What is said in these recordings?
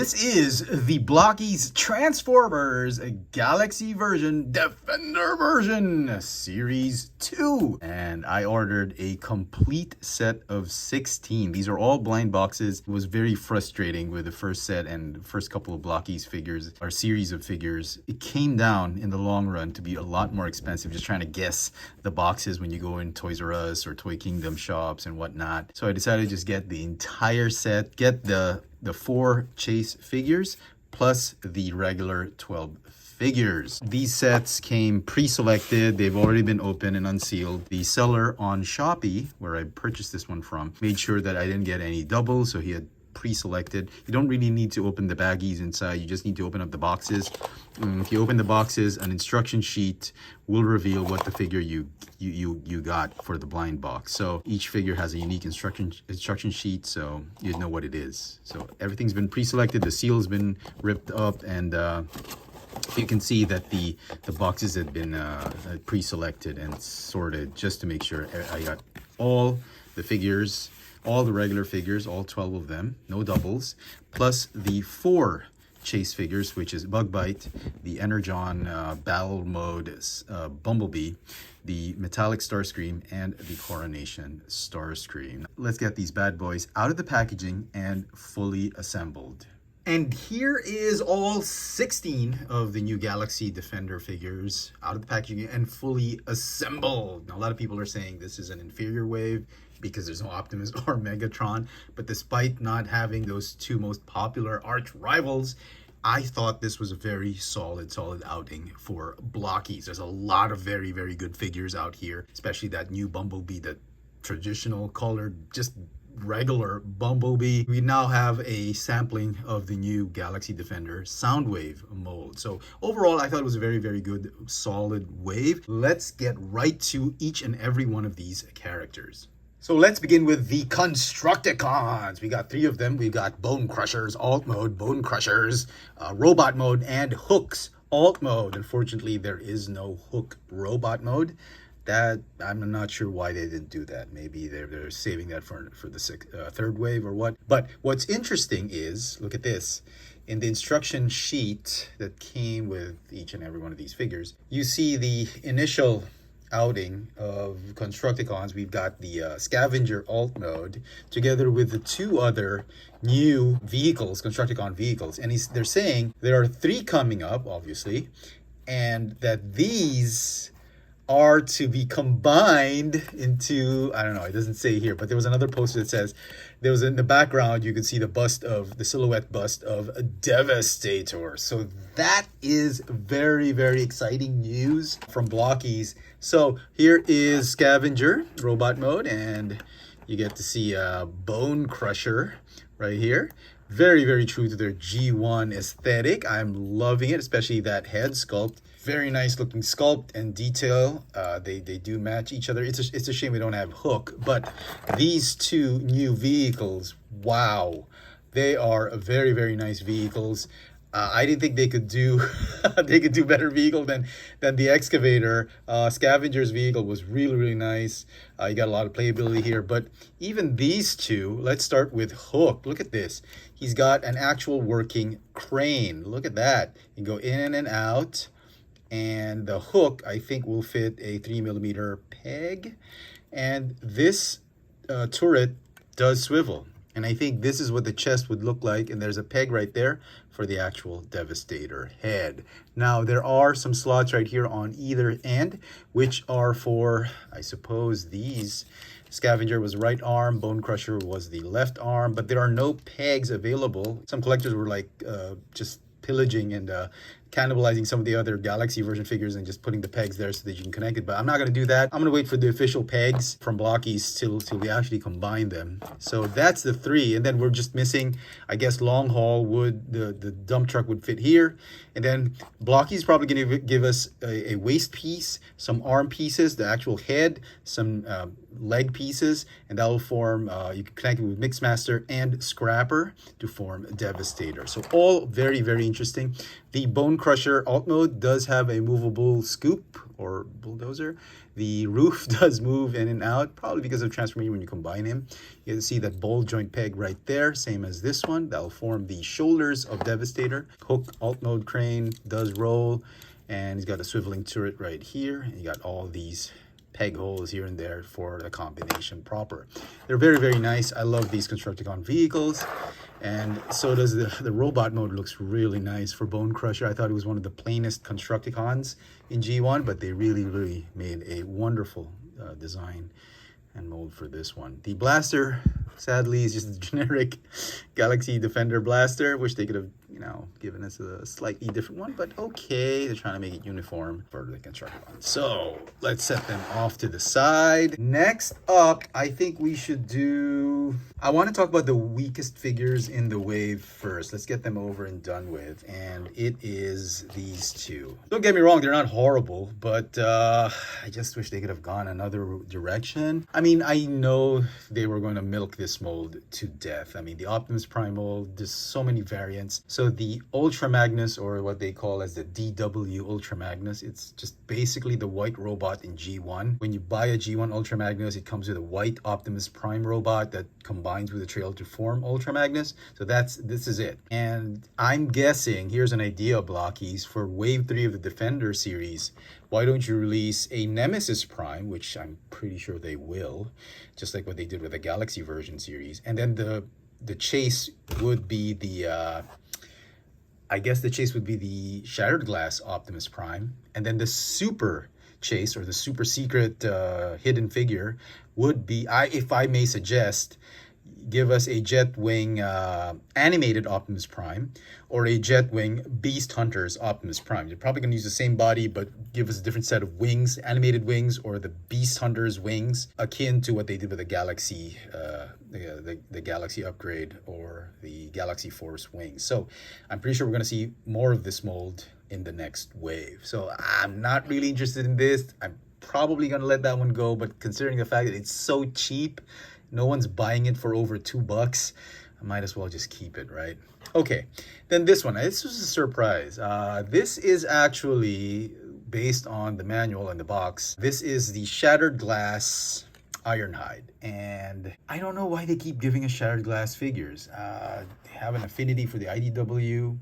This is the Blokees Transformers Galaxy version, Defender version, Series 2. And I ordered a complete set of 16. These are all blind boxes. It was very frustrating with the first set and first couple of Blokees figures, or series of figures. It came down in the long run to be a lot more expensive, just trying to guess the boxes when you go in Toys R Us or Toy Kingdom shops and whatnot. So I decided to just get the entire set, get the 4 chase figures plus the regular 12 figures. These sets came pre-selected. They've already been opened and unsealed. The seller on Shopee, where I purchased this one from, made sure that I didn't get any doubles, so he had pre-selected. You don't really need to open the baggies inside. You just need to open up the boxes. If you open the boxes, an instruction sheet will reveal what the figure you got for the blind box. So each figure has a unique instruction sheet, so you know what it is. So everything's been pre-selected. The seal's been ripped up, and you can see that the boxes had been pre-selected and sorted just to make sure I got all the figures, all the regular figures, all 12 of them, no doubles, plus the 4 chase figures, which is Bugbite, the Energon Battle Mode Bumblebee, the Metallic Starscream, and the Coronation Starscream. Let's get these bad boys out of the packaging and fully assembled. And here is all 16 of the new Galaxy Defender figures out of the packaging and fully assembled. Now, a lot of people are saying this is an inferior wave because there's no Optimus or Megatron, but despite not having those two most popular arch rivals, I thought this was a very solid outing for Blokees. There's a lot of very good figures out here, especially that new Bumblebee, the traditional colored, just regular Bumblebee. We now have a sampling of the new Galaxy Defender Soundwave mold. So overall, I thought it was a very good, solid wave. Let's get right to each and every one of these characters. So let's begin with the Constructicons. We got 3 of them. We've got Bone Crushers, Alt Mode, Bone Crushers, Robot Mode, and Hooks, Alt Mode. Unfortunately, there is no Hook Robot Mode. That, I'm not sure why they didn't do that. Maybe they're saving that for the third wave or what. But what's interesting is, look at this. In the instruction sheet that came with each and every one of these figures, you see the initial outing of Constructicons. We've got the Scavenger Alt Mode together with the 2 other new vehicles, Constructicon vehicles. And they're saying there are 3 coming up, obviously, and that these are to be combined into, I don't know, it doesn't say here, but there was another poster that says, there was in the background, you could see the silhouette bust of Devastator. So that is very exciting news from Blokees. So here is Scavenger Robot Mode, and you get to see Bone Crusher right here. Very true to their G1 aesthetic. I'm loving it, especially that head sculpt. Very nice looking sculpt and detail. They do match each other. It's a shame we don't have Hook, but these 2 new vehicles, wow, they are very nice vehicles. I didn't think they could do better vehicle than the Excavator. Scavenger's vehicle was really nice. You got a lot of playability here, but even these 2, let's start with Hook. Look at this. He's got an actual working crane. Look at that. You can go in and out. And the hook, I think, will fit a 3mm peg. And this turret does swivel. And I think this is what the chest would look like. And there's a peg right there for the actual Devastator head. Now, there are some slots right here on either end, which are for, I suppose, these. Scavenger was right arm, Bone Crusher was the left arm, but there are no pegs available. Some collectors were like just pillaging and cannibalizing some of the other Galaxy version figures and just putting the pegs there so that you can connect it. But I'm not going to do that. I'm going to wait for the official pegs from Blokees till we actually combine them. So that's the 3. And then we're just missing, I guess, long haul would, the dump truck would fit here. And then Blokees probably going to give us a waist piece, some arm pieces, the actual head, some leg pieces, and that will form, you can connect it with Mixmaster and Scrapper to form Devastator. So all very interesting. The Bone Bone Crusher alt mode does have a movable scoop or bulldozer. The roof does move in and out, probably because of transformation when you combine him. You can see that ball joint peg right there, same as this one. That'll form the shoulders of Devastator. Hook alt mode crane does roll, and he's got a swiveling turret right here. And you got all these peg holes here and there for the combination proper. They're very, very nice. I love these Constructicon vehicles. And so does the robot mode. Looks really nice for Bone Crusher. I thought it was one of the plainest Constructicons in G1, but they really, really made a wonderful design and mold for this one. The blaster, sadly, is just a generic Galaxy Defender blaster. Wish they could have, you know, given us a slightly different one, but okay, they're trying to make it uniform for the Constructicons. So let's set them off to the side. Next up, I think we should do, I want to talk about the weakest figures in the wave first. Let's get them over and done with, and it is these two. Don't get me wrong, they're not horrible, but I just wish they could have gone another direction. I mean, I know they were going to milk this mold to death. I mean, the Optimus Prime mold, there's so many variants. So the Ultra Magnus, or what they call as the DW Ultra Magnus, it's just basically the white robot in G1. When you buy a G1 Ultra Magnus, it comes with a white Optimus Prime robot that combines with a trail to form Ultra Magnus. So this is it. And I'm guessing, here's an idea, Blokees, for Wave 3 of the Defender series, why don't you release a Nemesis Prime, which I'm pretty sure they will, just like what they did with the Galaxy version series. And then the chase would be the, I guess the chase would be the Shattered Glass Optimus Prime. And then the super chase, or the super secret hidden figure, would be, if I may suggest, give us a Jetwing animated Optimus Prime, or a Jetwing Beast Hunters Optimus Prime. You're probably going to use the same body, but give us a different set of wings, animated wings, or the Beast Hunters wings, akin to what they did with the Galaxy, the Galaxy upgrade, or the Galaxy Force wings. So I'm pretty sure we're going to see more of this mold in the next wave. So I'm not really interested in this. I'm probably going to let that one go, but considering the fact that it's so cheap, no one's buying it for over $2, I might as well just keep it, right? Okay, then this one. This was a surprise. This is actually based on the manual in the box. This is the Shattered Glass Ironhide. And I don't know why they keep giving us Shattered Glass figures. They have an affinity for the IDW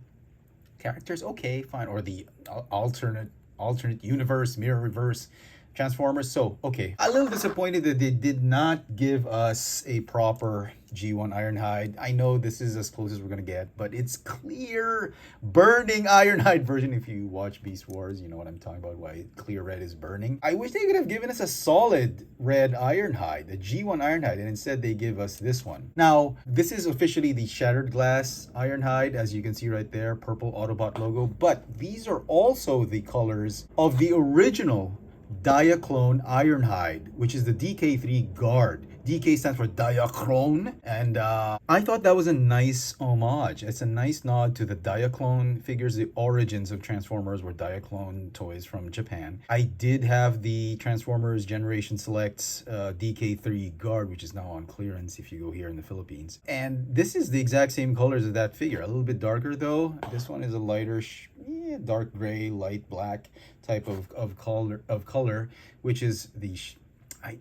characters. Okay, fine. Or the alternate universe, mirror reverse Transformers. So, okay. A little disappointed that they did not give us a proper G1 Ironhide. I know this is as close as we're going to get, but it's clear burning Ironhide version. If you watch Beast Wars, you know what I'm talking about, why clear red is burning. I wish they could have given us a solid red Ironhide, the G1 Ironhide, and instead they give us this one. Now, this is officially the Shattered Glass Ironhide, as you can see right there, purple Autobot logo, but these are also the colors of the original Diaclone Ironhide, which is the DK3 Guard. DK stands for Diachrone, and I thought that was a nice homage. It's a nice nod to the Diaclone figures. The origins of Transformers were Diaclone toys from Japan. I did have the Transformers Generation Selects DK3 Guard, which is now on clearance if you go here in the Philippines. And this is the exact same colors as that figure. A little bit darker though. This one is a lighter, dark gray, light black type of color, which is the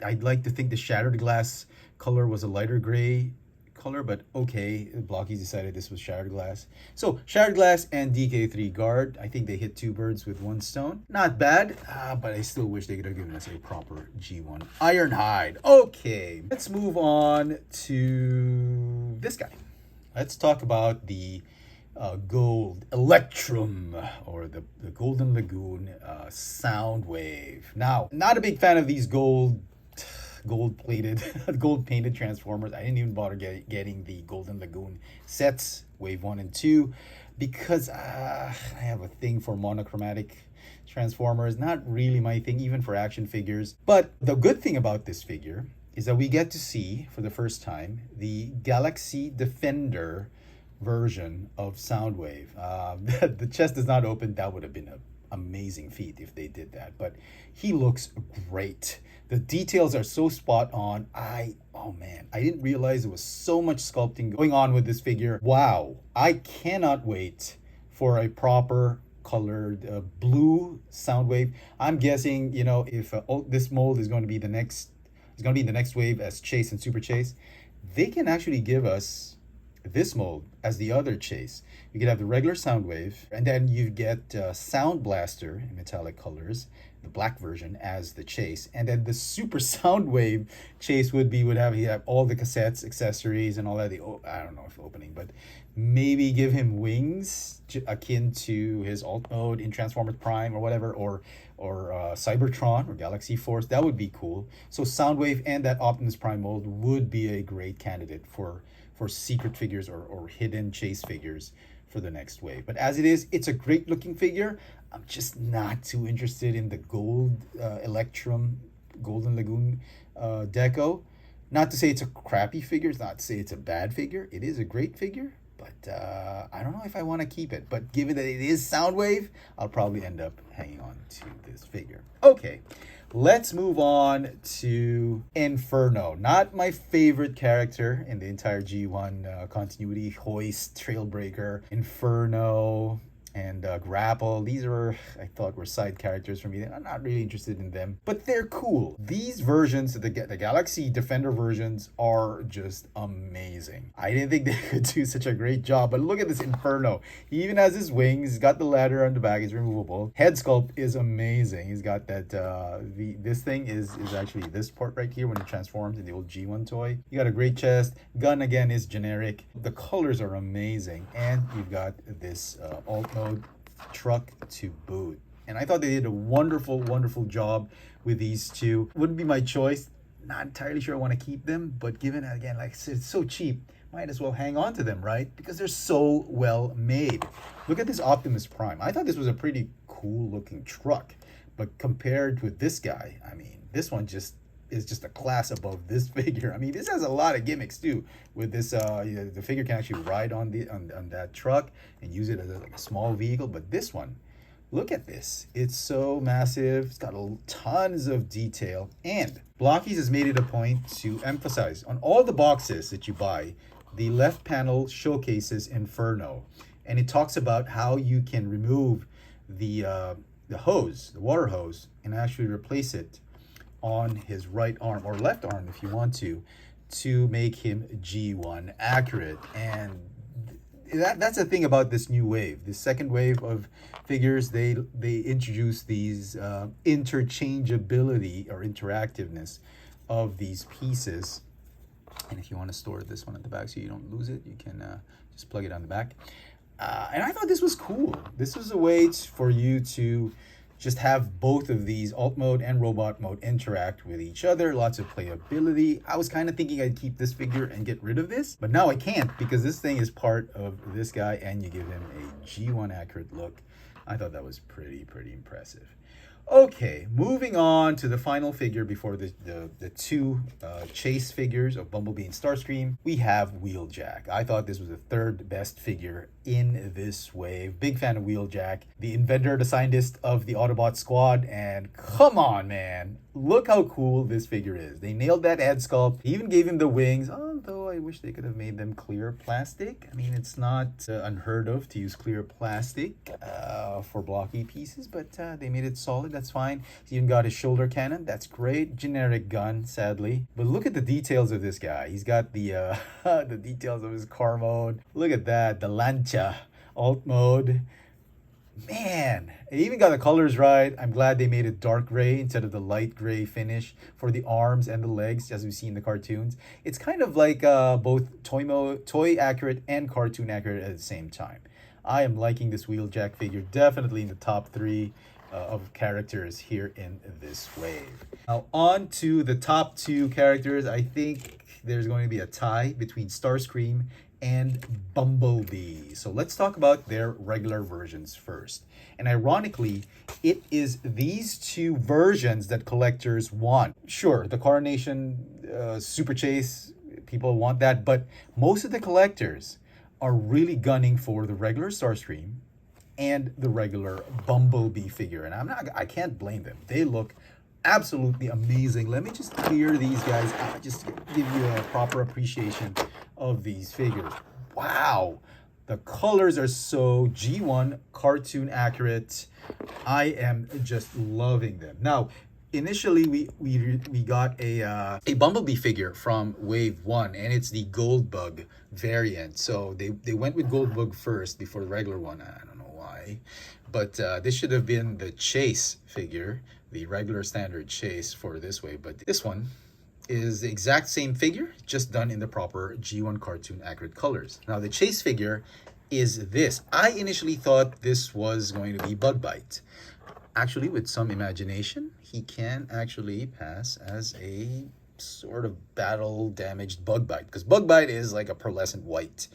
I'd like to think the Shattered Glass color was a lighter gray color, but okay, Blokees decided this was Shattered Glass. So Shattered Glass and DK3 Guard, I think they hit two birds with one stone. Not bad, but I still wish they could have given us a proper G1 Ironhide. Okay, let's move on to this guy. Let's talk about the Gold Electrum, or the Golden Lagoon Soundwave. Now, not a big fan of these gold painted Transformers. I didn't even bother getting the Golden Lagoon sets, Wave 1 and 2, because I have a thing for monochromatic Transformers. Not really my thing, even for action figures. But the good thing about this figure is that we get to see, for the first time, the Galaxy Defender version of Soundwave. The chest is not open. That would have been an amazing feat if they did that, but he looks great. The details are so spot on. Oh man, I didn't realize there was so much sculpting going on with this figure. Wow, I cannot wait for a proper colored blue Soundwave. I'm guessing, you know, if this mold is going to be the next, wave as Chase and Super Chase, they can actually give us this mold as the other Chase. You could have the regular Soundwave, and then you get Sound Blaster in metallic colors, the black version, as the Chase, and then the Super Soundwave Chase would have all the cassettes, accessories, and all that. I don't know if opening, but maybe give him wings akin to his alt mode in Transformers Prime or whatever, or Cybertron or Galaxy Force. That would be cool. So Soundwave and that Optimus Prime mold would be a great candidate for secret figures or hidden Chase figures for the next wave. But as it is, it's a great looking figure. I'm just not too interested in the gold Electrum Golden Lagoon deco. Not to say it's a crappy figure, it's not to say it's a bad figure. It is a great figure, but I don't know if I want to keep it. But given that it is Soundwave, I'll probably end up hanging on to this figure. Okay, let's move on to Inferno. Not my favorite character in the entire G1 continuity. Hoist, Trailbreaker, Inferno, and Grapple. These I thought were side characters for me. I'm not really interested in them, but they're cool. These versions, the Galaxy Defender versions, are just amazing. I didn't think they could do such a great job, but look at this Inferno. He even has his wings. He's got the ladder on the back. It's removable. Head sculpt is amazing. He's got that, this thing is actually this part right here when it transforms in the old G1 toy. You got a great chest. Gun, again, is generic. The colors are amazing. And you've got this alt mode truck to boot. And I thought they did a wonderful job with these two. Wouldn't be my choice. Not entirely sure I want to keep them, but given, again, like I said, it's so cheap, might as well hang on to them, right? Because they're so well made. Look at this Optimus Prime. I thought this was a pretty cool looking truck, but compared with this guy, I mean, this one is just a class above this figure. I mean, this has a lot of gimmicks too. With this, the figure can actually ride on that truck and use it as like a small vehicle. But this one, look at this. It's so massive. It's got tons of detail. And Blokees has made it a point to emphasize on all the boxes that you buy, the left panel showcases Inferno, and it talks about how you can remove the hose, the water hose, and actually replace it on his right arm or left arm if you want to make him G1 accurate. And that's the thing about this new wave, this second wave of figures. They introduce these interchangeability or interactiveness of these pieces. And if you want to store this one at the back so you don't lose it, you can just plug it on the back. And I thought this was cool. This was a way for you to just have both of these, alt mode and robot mode, interact with each other. Lots of playability. I was kind of thinking I'd keep this figure and get rid of this, but now I can't because this thing is part of this guy and you give him a G1 accurate look. I thought that was pretty impressive. Okay, moving on to the final figure before the two chase figures of Bumblebee and Starscream. We have Wheeljack. I thought this was the third best figure in this wave. Big fan of Wheeljack, the inventor, the scientist of the Autobot squad, and come on, man. Look how cool this figure is. They nailed that head sculpt. They even gave him the wings, although I wish they could have made them clear plastic. I mean, it's not unheard of to use clear plastic for blocky pieces, but they made it solid. That's fine. He's even got his shoulder cannon. That's great. Generic gun, sadly. But look at the details of this guy. He's got the the details of his car mode. Look at that. The Lancha alt mode. Man, it even got the colors right. I'm glad they made it dark gray instead of the light gray finish for the arms and the legs, as we see in the cartoons. It's kind of like both toy accurate and cartoon accurate at the same time. I am liking this Wheeljack figure, definitely in the top 3 of characters here in this wave. Now on to the top 2 characters. I think there's going to be a tie between Starscream and Bumblebee. So let's talk about their regular versions first. And ironically, it is these two versions that collectors want. Sure, the Coronation Super Chase, people want that, but most of the collectors are really gunning for the regular Starscream and the regular Bumblebee figure. And I can't blame them. They look absolutely amazing. Let me just clear these guys out, just to give you a proper appreciation of these figures. Wow, The colors are so G1 cartoon accurate. I am just loving them. Now, initially we got a Bumblebee figure from Wave 1, and it's the Gold Bug variant. So they went with Gold Bug first before the regular one. I don't know why. But this should have been the Chase figure, the regular standard Chase for this wave. But this one is the exact same figure, just done in the proper G1 cartoon accurate colors. Now the Chase figure is this. I initially thought this was going to be Bugbite. Actually, with some imagination, he can actually pass as a sort of battle damaged Bugbite, because Bugbite is like a pearlescent white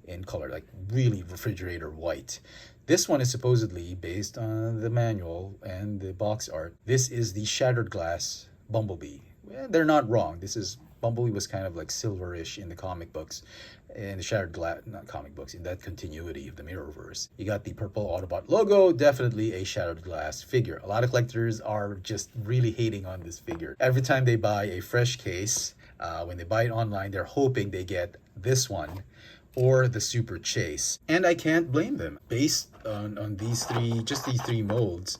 in color, like really refrigerator white. This one is supposedly based on the manual and the box art. This is the Shattered Glass Bumblebee. They're not wrong. This is Bumblebee was kind of like silverish in the comic books, in the Shattered Glass, not comic books, in that continuity of the Mirrorverse. You got the purple Autobot logo, definitely a Shattered Glass figure. A lot of collectors are just really hating on this figure. Every time they buy a fresh case, when they buy it online, they're hoping they get this one or the Super Chase. And I can't blame them. Based on these three, just these three molds,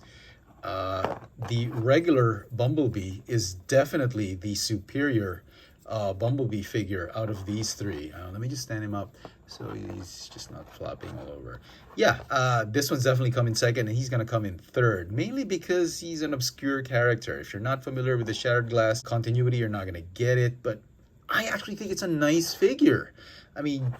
the regular Bumblebee is definitely the superior Bumblebee figure out of these three. Let me just stand him up so he's just not flopping all over. Yeah, this one's definitely coming second, and he's going to come in third, mainly because he's an obscure character. If you're not familiar with the Shattered Glass continuity, you're not going to get it, but I actually think it's a nice figure. I mean,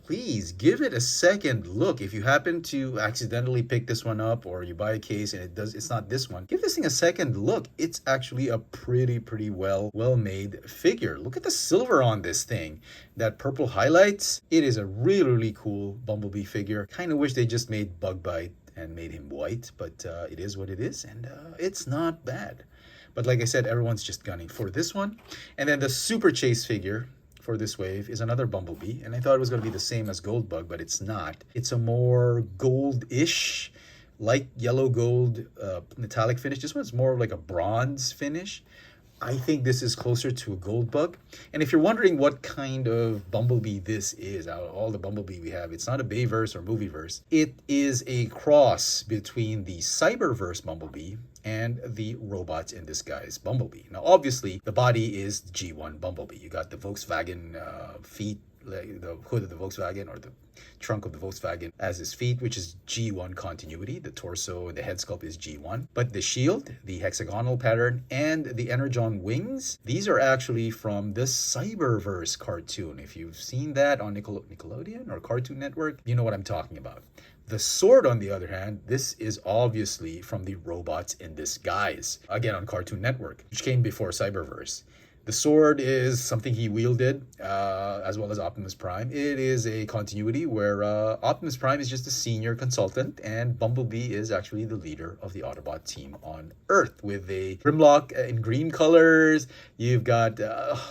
please give it a second look. If you happen to accidentally pick this one up, or you buy a case and it's not this one, give this thing a second look. It's actually a pretty well made figure. Look at the silver on this thing, that purple highlights. It is a really cool Bumblebee figure. Kind of wish they just made Bugbite and made him white, but it is what it is, and it's not bad. But like I said, everyone's just gunning for this one. And then the Super Chase figure for this wave is another Bumblebee, and I thought it was going to be the same as Gold Bug, but it's not. It's a more gold-ish, light yellow gold metallic finish. This one's more like a bronze finish. I think this is closer to a Gold Bug. And if you're wondering what kind of Bumblebee this is, out of all the Bumblebee we have, it's not a Bayverse or Movieverse. It is a cross between the Cyberverse Bumblebee and the Robots in Disguise Bumblebee. Now, obviously, the body is G1 Bumblebee. You got the Volkswagen feet, like the hood of the Volkswagen or the trunk of the Volkswagen as his feet, which is G1 continuity. The torso and the head sculpt is G1. But the shield, the hexagonal pattern, and the Energon wings, these are actually from the Cyberverse cartoon. If you've seen that on Nickelodeon or Cartoon Network, you know what I'm talking about. The sword, on the other hand, this is obviously from the Robots in Disguise, again on Cartoon Network, which came before Cyberverse. The sword is something he wielded, as well as Optimus Prime. It is a continuity where Optimus Prime is just a senior consultant, and Bumblebee is actually the leader of the Autobot team on Earth, with a Grimlock in green colors. You've got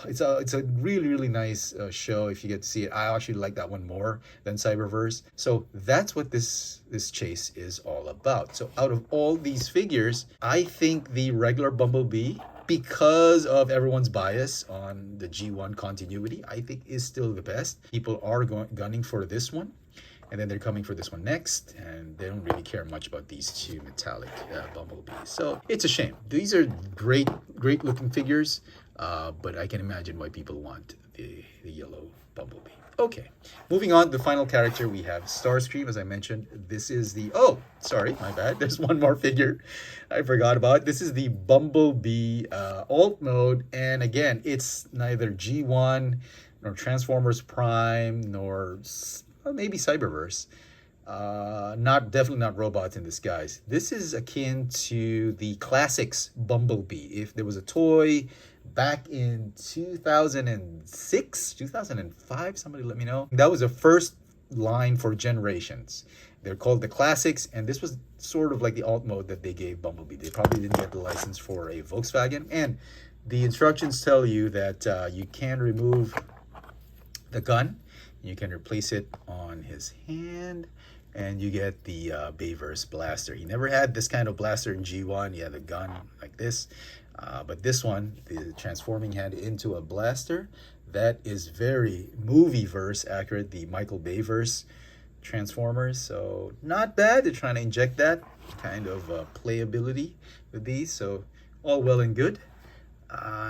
it's a really nice show if you get to see it. I actually like that one more than Cyberverse. So that's what this chase is all about. So out of all these figures, I think the regular Bumblebee, because of everyone's bias on the G1 continuity, I think is still the best. People are gunning for this one, and then they're coming for this one next, and they don't really care much about these two metallic Bumblebees. So it's a shame. These are great looking figures, but I can imagine why people want the yellow Bumblebee. Okay, moving on, the final character, we have Starscream. As I mentioned, this is the, oh, sorry, my bad. There's one more figure I forgot about. This is the Bumblebee alt mode. And again, it's neither G1 nor Transformers Prime nor maybe Cyberverse. Definitely not Robots in Disguise. This is akin to the classics Bumblebee. If there was a toy back in 2006, 2005, somebody let me know. That was the first line for Generations. They're called the Classics, and this was sort of like the alt mode that they gave Bumblebee. They probably didn't get the license for a Volkswagen, and the instructions tell you that you can remove the gun, you can replace it on his hand, and you get the Bayverse blaster. He never had this kind of blaster in G1. He had a gun like this. But this one, the transforming hand into a blaster, that is very movie-verse accurate, the Michael Bayverse Transformers, so not bad. They're trying to inject that kind of playability with these, so all well and good.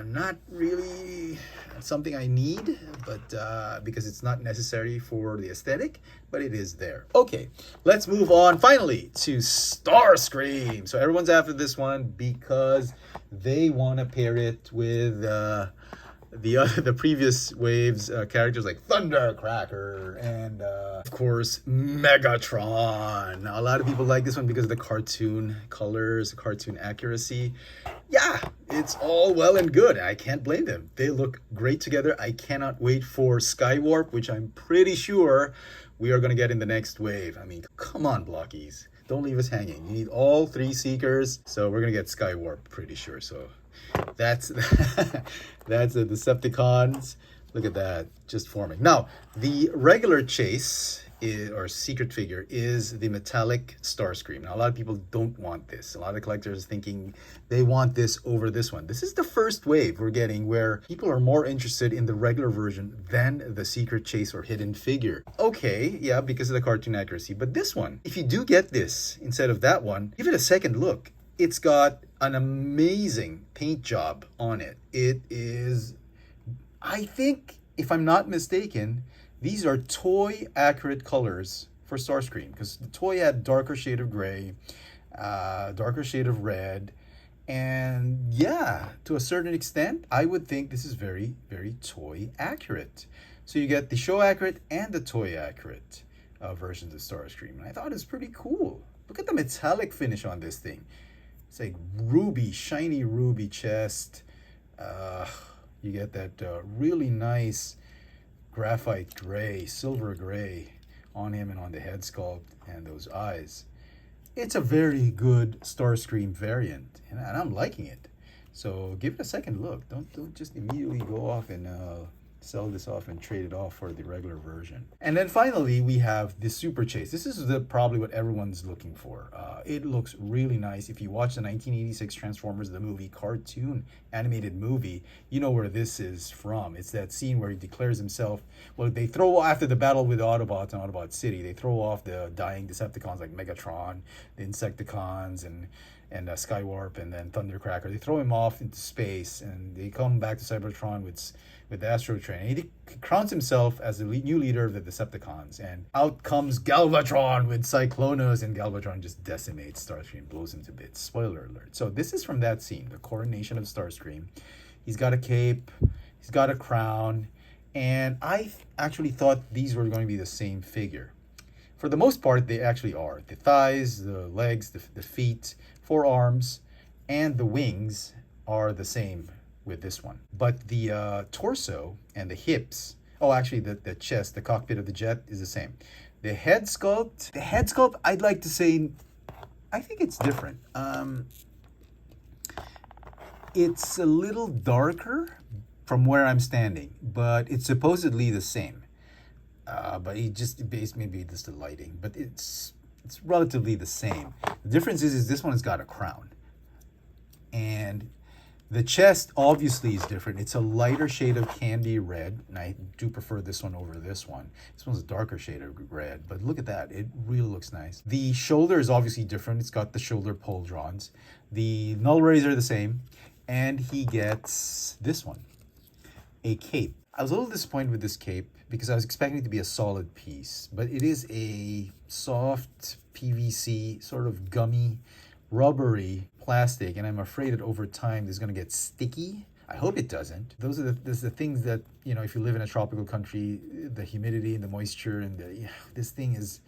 Not really something I need, but because it's not necessary for the aesthetic, but it is there. Okay, let's move on finally to Starscream. So everyone's after this one because they want to pair it with the previous waves characters like Thundercracker and of course Megatron. Now, a lot of people like this one because of the cartoon colors, the cartoon accuracy. Yeah, it's all well and good. I can't blame them. They look great together. I cannot wait for Skywarp, which I'm pretty sure we are going to get in the next wave. I mean, come on, Blokees. Don't leave us hanging. You need all 3 Seekers, so we're going to get Skywarp, pretty sure. So that's that's the Decepticons. Look at that, just forming. Now, the regular chase or secret figure is the metallic Starscream. Now, a lot of people don't want this. A lot of collectors thinking they want this over this one. This is the first wave we're getting where people are more interested in the regular version than the secret chase or hidden figure. Okay, yeah, because of the cartoon accuracy. But this one, if you do get this instead of that one, give it a second look. It's got an amazing paint job on it. It is, I think, if I'm not mistaken, these are toy accurate colors for Starscream, because the toy had darker shade of gray, darker shade of red, and yeah, to a certain extent, I would think this is very, very toy accurate. So you get the show accurate and the toy accurate versions of Starscream, and I thought it was pretty cool. Look at the metallic finish on this thing. It's like ruby, shiny ruby chest. You get that really nice graphite gray, silver gray on him and on the head sculpt and those eyes. It's a very good Starscream variant, and I'm liking it. So give it a second look. Don't just immediately go off and sell this off and trade it off for the regular version. And then finally, we have the Super Chase. This is probably what everyone's looking for. It looks really nice. If you watch the 1986 Transformers, the movie, cartoon animated movie, you know where this is from. It's that scene where he declares himself, well, they throw after the battle with the Autobots in Autobot City, they throw off the dying Decepticons like Megatron, the Insecticons, and Skywarp, and then Thundercracker. They throw him off into space, and they come back to Cybertron with the Astro Train. And he crowns himself as the new leader of the Decepticons. And out comes Galvatron with Cyclonus, and Galvatron just decimates Starscream, blows him to bits. Spoiler alert. So this is from that scene, the coronation of Starscream. He's got a cape, he's got a crown, and I actually thought these were going to be the same figure. For the most part, they actually are. The thighs, the legs, the feet, forearms, and the wings are the same with this one. But the torso and the hips, oh, actually the chest, the cockpit of the jet is the same. The head sculpt, I'd like to say, I think it's different. It's a little darker from where I'm standing, but it's supposedly the same. But it just based maybe just the lighting, but it's relatively the same. The difference is this one has got a crown, and the chest obviously is different. It's a lighter shade of candy red, and I do prefer this one over this one. This one's a darker shade of red, but look at that. It really looks nice. The shoulder is obviously different. It's got the shoulder pauldrons. The null rays are the same, and he gets this one, a cape. I was a little disappointed with this cape because I was expecting it to be a solid piece, but it is a soft PVC, sort of gummy, rubbery plastic, and I'm afraid that over time it's going to get sticky. I hope it doesn't. Those are the things that, you know, if you live in a tropical country, the humidity and the moisture and this thing is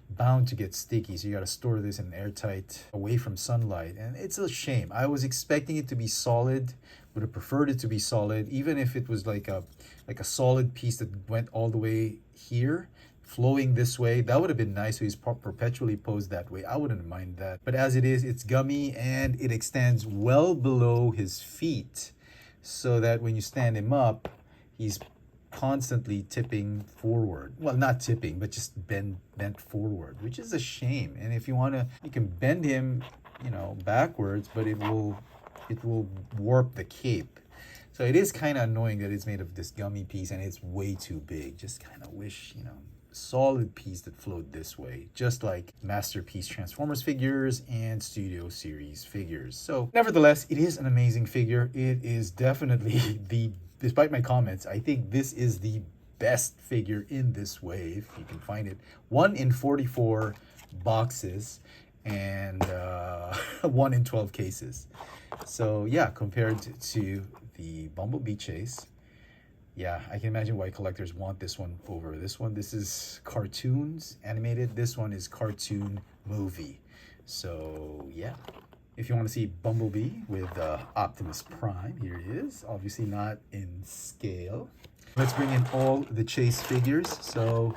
bound to get sticky, so you got to store this in airtight, away from sunlight, and it's a shame. I was expecting it to be solid, would have preferred it to be solid, even if it was like a solid piece that went all the way here, flowing this way. That would have been nice, so he's perpetually posed that way. I wouldn't mind that, but as it is, it's gummy and it extends well below his feet, so that when you stand him up, he's constantly tipping forward. Well, not tipping, but just bent forward, which is a shame. And if you want to, you can bend him, you know, backwards, but it will warp the cape. So it is kind of annoying that it's made of this gummy piece and it's way too big. Just kind of wish, you know, solid piece that flowed this way, just like Masterpiece Transformers figures and Studio Series figures. So nevertheless, it is an amazing figure. It is definitely despite my comments, I think this is the best figure in this wave. You can find it 1 in 44 boxes and 1 in 12 cases. So yeah, compared to the Bumblebee Chase, yeah, I can imagine why collectors want this one over this one. This is cartoons, animated. This one is cartoon movie. So yeah, if you want to see Bumblebee with Optimus Prime, here it is. Obviously not in scale. Let's bring in all the Chase figures. So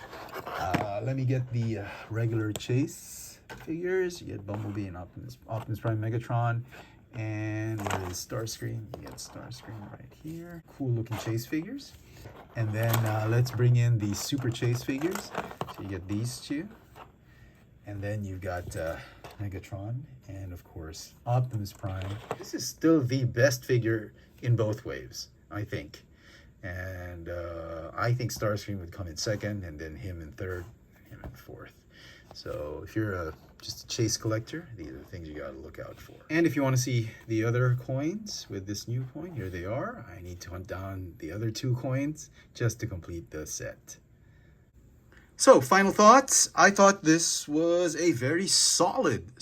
let me get the regular Chase figures. You get Bumblebee and Optimus Prime Megatron. And where is Starscream? You get Starscream right here. Cool looking Chase figures. And then let's bring in the Super Chase figures. So you get these two. And then you've got Megatron and of course Optimus Prime. This is still the best figure in both waves, I think. And I think Starscream would come in second, and then him in third, and him in fourth. So if you're just a Chase collector, these are the things you gotta look out for. And if you want to see the other coins with this new coin, here they are. I need to hunt down the other 2 coins just to complete the set. So, final thoughts. I thought this was a very solid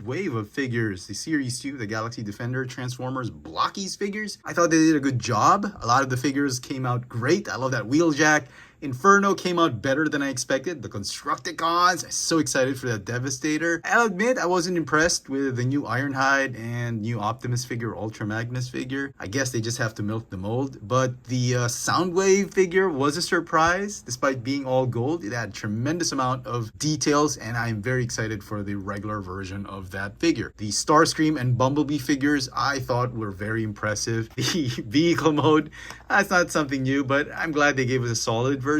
wave of figures. The Series 2, the Galaxy Defender, Transformers, Blokees figures. I thought they did a good job. A lot of the figures came out great. I love that Wheeljack. Inferno came out better than I expected. The Constructicons, I'm so excited for that Devastator. I'll admit I wasn't impressed with the new Ironhide and new Optimus figure, Ultra Magnus figure. I guess they just have to milk the mold. But the Soundwave figure was a surprise. Despite being all gold, it had a tremendous amount of details, and I'm very excited for the regular version of that figure. The Starscream and Bumblebee figures I thought were very impressive. The vehicle mode, that's not something new, but I'm glad they gave us a solid version.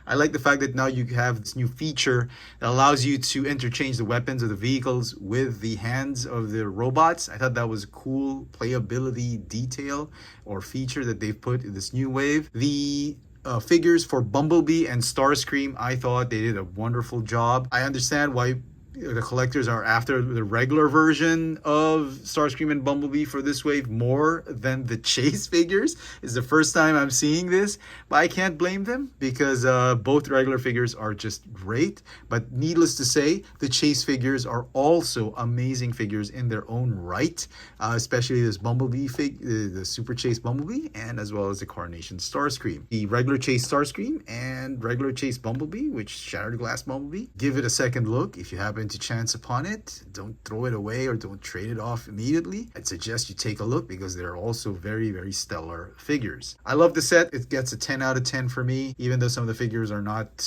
I like the fact that now you have this new feature that allows you to interchange the weapons of the vehicles with the hands of the robots. I thought that was a cool playability detail or feature that they've put in this new wave. The figures for Bumblebee and Starscream, I thought they did a wonderful job. I understand why the collectors are after the regular version of Starscream and Bumblebee for this wave more than the Chase figures. It's the first time I'm seeing this, but I can't blame them because both regular figures are just great. But needless to say, the Chase figures are also amazing figures in their own right, especially this Bumblebee the Super Chase Bumblebee, and as well as the Coronation Starscream. The regular Chase Starscream and regular Chase Bumblebee, which Shattered Glass Bumblebee. Give it a second look if you happen to chance upon it. Don't throw it away or don't trade it off immediately. I'd suggest you take a look because they're also very, very stellar figures. I love the set. It gets a 10 out of 10 for me, even though some of the figures are not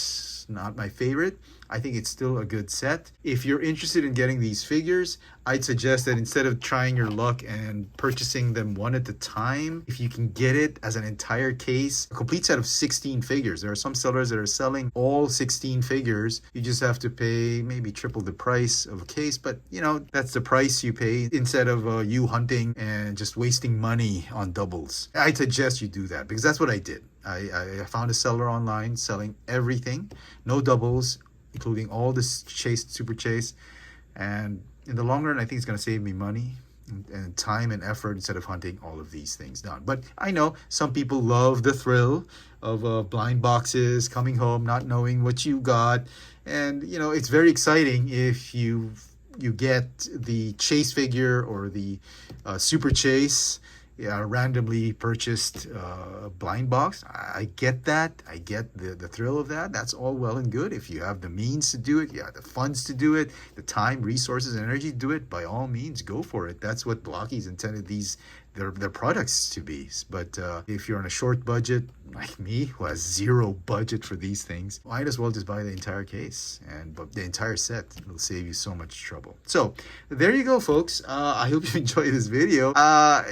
my favorite. I think it's still a good set. If you're interested in getting these figures, I'd suggest that instead of trying your luck and purchasing them one at a time, if you can get it as an entire case, a complete set of 16 figures. There are some sellers that are selling all 16 figures. You just have to pay maybe triple the price of a case, but you know, that's the price you pay instead of you hunting and just wasting money on doubles. I'd suggest you do that because that's what I did. I found a seller online selling everything, no doubles, including all this Chase, Super Chase. And in the long run, I think it's going to save me money and time and effort instead of hunting all of these things down. But I know some people love the thrill of blind boxes, coming home, not knowing what you got. And, you know, it's very exciting if you get the Chase figure or the Super Chase, randomly purchased blind box. I get that. I get the thrill of that. That's all well and good. If you have the means to do it, you have the funds to do it, the time, resources, and energy to do it, by all means, go for it. That's what Blokees intended their products to be. But if you're on a short budget, like me, who has zero budget for these things, might as well just buy the entire case and the entire set. It'll save you so much trouble. So there you go, folks. I hope you enjoyed this video.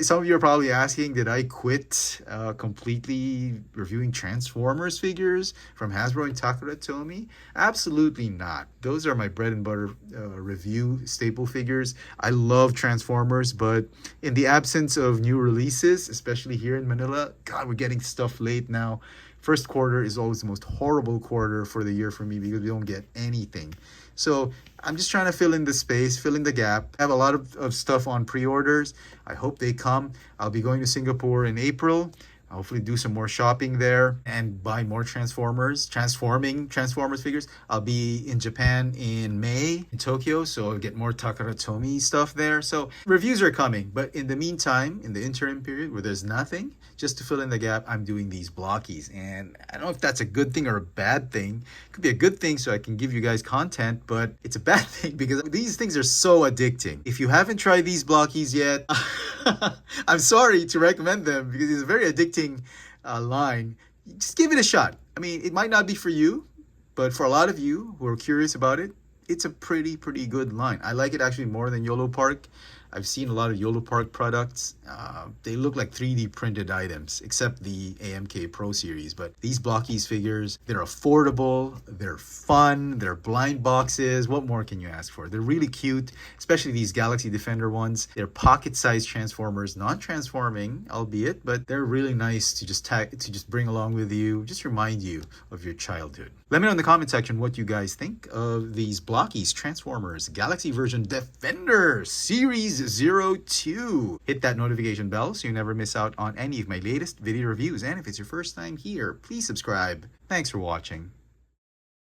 Some of you are probably asking, did I quit completely reviewing Transformers figures from Hasbro and Takara Tomy? Absolutely not. Those are my bread and butter review staple figures. I love Transformers, but in the absence of new releases, especially here in Manila, God, we're getting stuff late now First quarter is always the most horrible quarter for the year for me because we don't get anything. So I'm just trying to fill in the space, fill in the gap. I have a lot of stuff on pre-orders. I hope they come. I'll be going to Singapore in April. I'll hopefully do some more shopping there and buy more Transformers figures. I'll be in Japan in May in Tokyo, so I'll get more Takara Tomy stuff there. So reviews are coming, but in the meantime, in the interim period where there's nothing, just to fill in the gap, I'm doing these Blokees. And I don't know if that's a good thing or a bad thing. It could be a good thing so I can give you guys content, but it's a bad thing because these things are so addicting. If you haven't tried these Blokees yet, I'm sorry to recommend them because it's a very addicting line. Just give it a shot. I mean, it might not be for you, but for a lot of you who are curious about it, it's a pretty good line. I like it actually more than YOLO Park. I've seen a lot of YOLO Park products. They look like 3D printed items, except the AMK Pro series. But these Blokees figures, they're affordable, they're fun, they're blind boxes. What more can you ask for? They're really cute, especially these Galaxy Defender ones. They're pocket-sized Transformers, non-transforming, albeit, but they're really nice to just bring along with you, just remind you of your childhood. Let me know in the comment section what you guys think of these Blokees Transformers Galaxy version Defender Series 02. Hit that notification bell so you never miss out on any of my latest video reviews. And if it's your first time here, please subscribe. Thanks for watching.